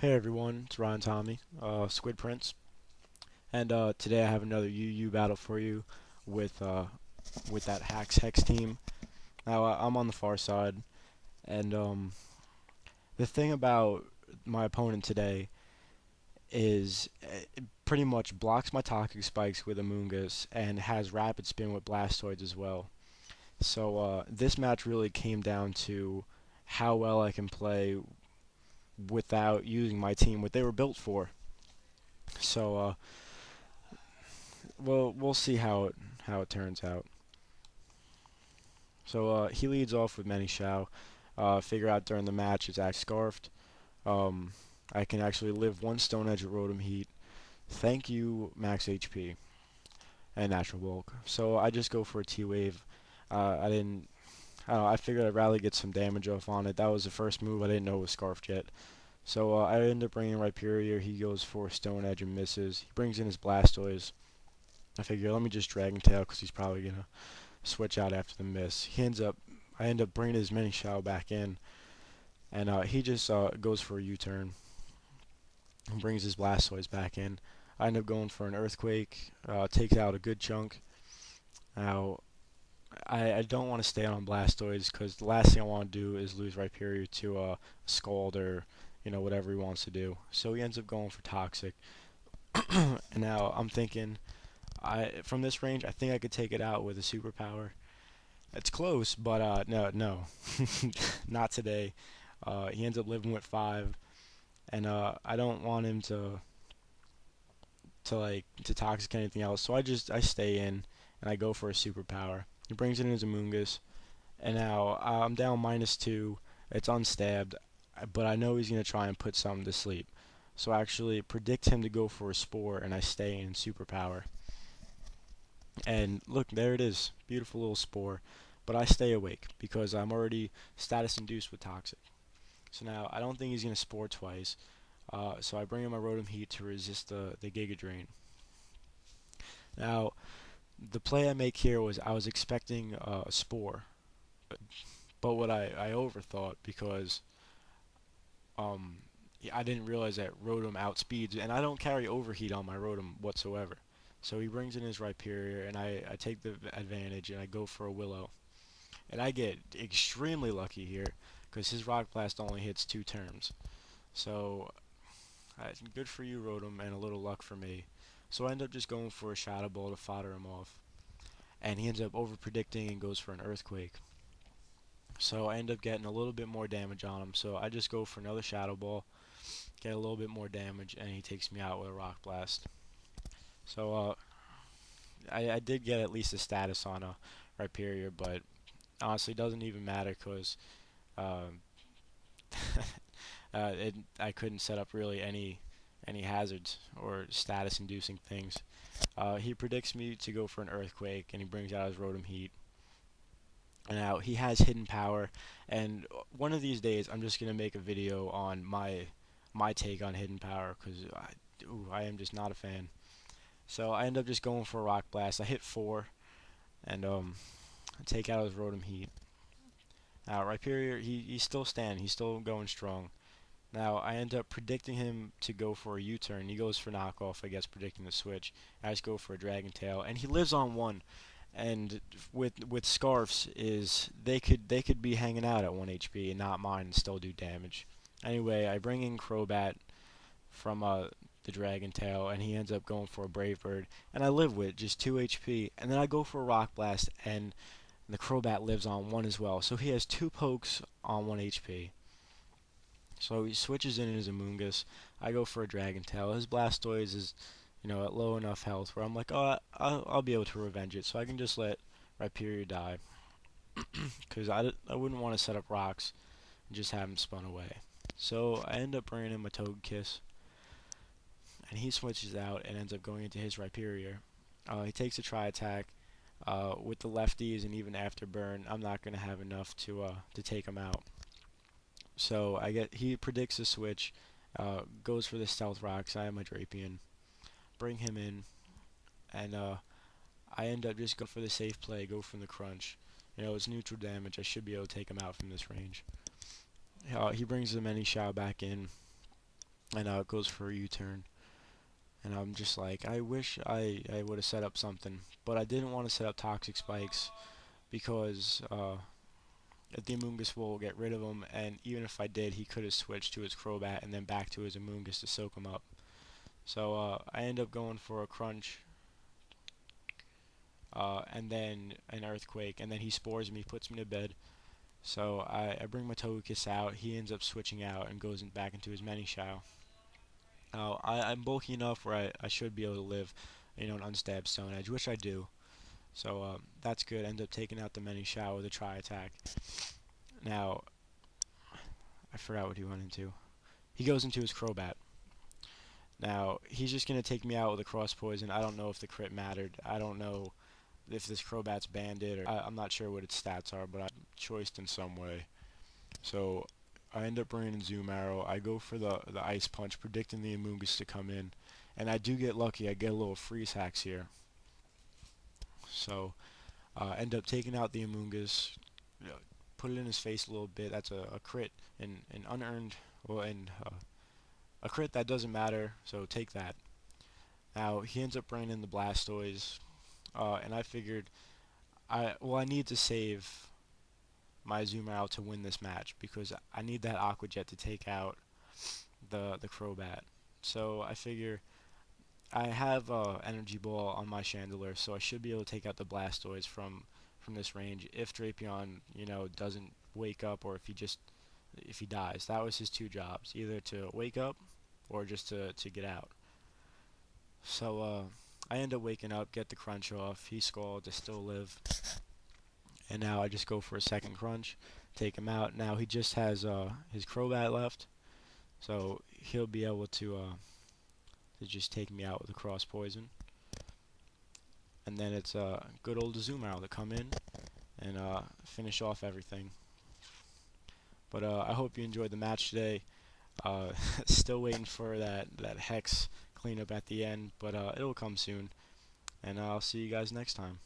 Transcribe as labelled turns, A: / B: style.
A: Hey everyone, it's Ryan Tommy, Squid Prince, and today I have another UU battle for you with uh, with that Hacks Hex team. Now I'm on the far side, and the thing about my opponent today is it pretty much blocks my Toxic Spikes with Amoonguss and has Rapid Spin with Blastoids as well. So this match really came down to how well I can play without using my team, what they were built for. So we'll see how it turns out. So he leads off with Many Shao. Figure out during the match it's act scarfed. Um, I can actually live one Stone Edge at Rotom Heat. Thank you, max HP and natural bulk. So I just go for a T wave. I didn't. I don't know, I figured I'd rather get some damage off on it. That was the first move. I didn't know it was scarfed yet. So I end up bringing Rhyperior. He goes for Stone Edge and misses. He brings in his Blastoise. I figure let me just Dragon Tail because he's probably gonna switch out after the miss. I end up bringing his mini Shao back in, and he just goes for a U-turn and brings his Blastoise back in. I end up going for an Earthquake, takes out a good chunk. Now, I don't want to stay on Blastoise because the last thing I want to do is lose Rhyperior to Scald or whatever he wants to do. So he ends up going for Toxic, and now I'm thinking, from this range, I think I could take it out with a superpower. It's close, but no, not today. He ends up living with five, and I don't want him to toxic anything else. So I stay in and I go for a superpower. He brings in his Amoonguss, and now I'm down -2. It's unstabbed, but I know he's gonna try and put something to sleep. So I actually predict him to go for a Spore, and I stay in superpower. And look, there it is, beautiful little Spore. But I stay awake because I'm already status induced with Toxic. So now I don't think he's gonna Spore twice. So I bring in my Rotom Heat to resist the Giga Drain. Now the play I make here was I was expecting a Spore, but what I overthought because um I didn't realize that Rotom outspeeds, and I don't carry Overheat on my Rotom whatsoever. So he brings in his Rhyperior, and I take the advantage and I go for a Willow. And I get extremely lucky here because his Rock Blast only hits 2 turns. So good for you, Rotom, and a little luck for me. So I end up just going for a Shadow Ball to fodder him off. And he ends up over predicting and goes for an Earthquake. So I end up getting a little bit more damage on him. So I just go for another Shadow Ball, get a little bit more damage, and he takes me out with a Rock Blast. So I did get at least a status on a Rhyperior, but honestly, it doesn't even matter because um, I couldn't set up really any hazards or status inducing things. He predicts me to go for an Earthquake, and he brings out his Rotom Heat. And now he has hidden power, and one of these days I'm just gonna make a video on my take on hidden power because I am just not a fan. So I end up just going for a Rock Blast. I hit 4, and I take out his Rotom Heat. Now Rhyperior, he's still standing, he's still going strong. Now I end up predicting him to go for a U-turn. He goes for knockoff, I guess, predicting the switch. I just go for a Dragon Tail, and he lives on 1. And with Scarfs is they could be hanging out at 1 HP and not mine and still do damage. Anyway, I bring in Crobat from the Dragon Tail, and he ends up going for a Brave Bird, and I live with just 2 HP. And then I go for a Rock Blast, and the Crobat lives on 1 as well. So he has 2 pokes on 1 HP. So he switches in his Amoonguss. I go for a Dragon Tail. His Blastoise is, at low enough health where I'm like, oh, I'll be able to revenge it. So I can just let Rhyperior die. Because I wouldn't want to set up rocks and just have him spun away. So I end up bringing in my Togekiss. And he switches out and ends up going into his Rhyperior. He takes a Tri Attack. With the lefties and even after burn, I'm not going to have enough to take him out. So he predicts a switch, goes for the Stealth Rocks. I have my Drapion, bring him in, and I end up just going for the safe play, go from the Crunch. It's neutral damage. I should be able to take him out from this range. He brings the Many Shao back in, and it goes for a U-turn. And I'm just like, I wish I would have set up something, but I didn't want to set up toxic spikes because the Amoonguss will get rid of him, and even if I did, he could have switched to his Crobat and then back to his Amoonguss to soak him up. So I end up going for a Crunch, and then an Earthquake, and then he spores me, puts me to bed. So I bring my Togekiss out. He ends up switching out and goes back into his Many-Shao. I'm bulky enough where I should be able to live, an unstabbed Stone Edge, which I do. So that's good. End up taking out the Many-Shao with a Tri-Attack. Now, I forgot what he went into. He goes into his Crobat. Now, he's just going to take me out with a Cross Poison. I don't know if the crit mattered. I don't know if this Crobat's banded, or I'm not sure what its stats are, but I'm choiced in some way. So I end up bringing Zoom Arrow. I go for the Ice Punch, predicting the Amoonguss to come in. And I do get lucky. I get a little freeze hacks here. So end up taking out the Amoonguss, put it in his face a little bit. That's a crit, and an unearned, well, and a crit that doesn't matter, so take that. Now, he ends up bringing in the Blastoise, and I figured, I need to save my Zoom out to win this match because I need that Aqua Jet to take out the Crobat. So I figure I have Energy Ball on my Chandelure, so I should be able to take out the Blastoise from this range if Drapion, doesn't wake up, or if he dies. That was his two jobs, either to wake up or just to get out. So I end up waking up, get the crunch off. He scalded to still live, and now I just go for a second crunch, take him out. Now he just has his Crobat left, so he'll be able to just take me out with a cross poison. And then it's good old Azumarill to come in and finish off everything. But I hope you enjoyed the match today. Still waiting for that Hex cleanup at the end, but it'll come soon. And I'll see you guys next time.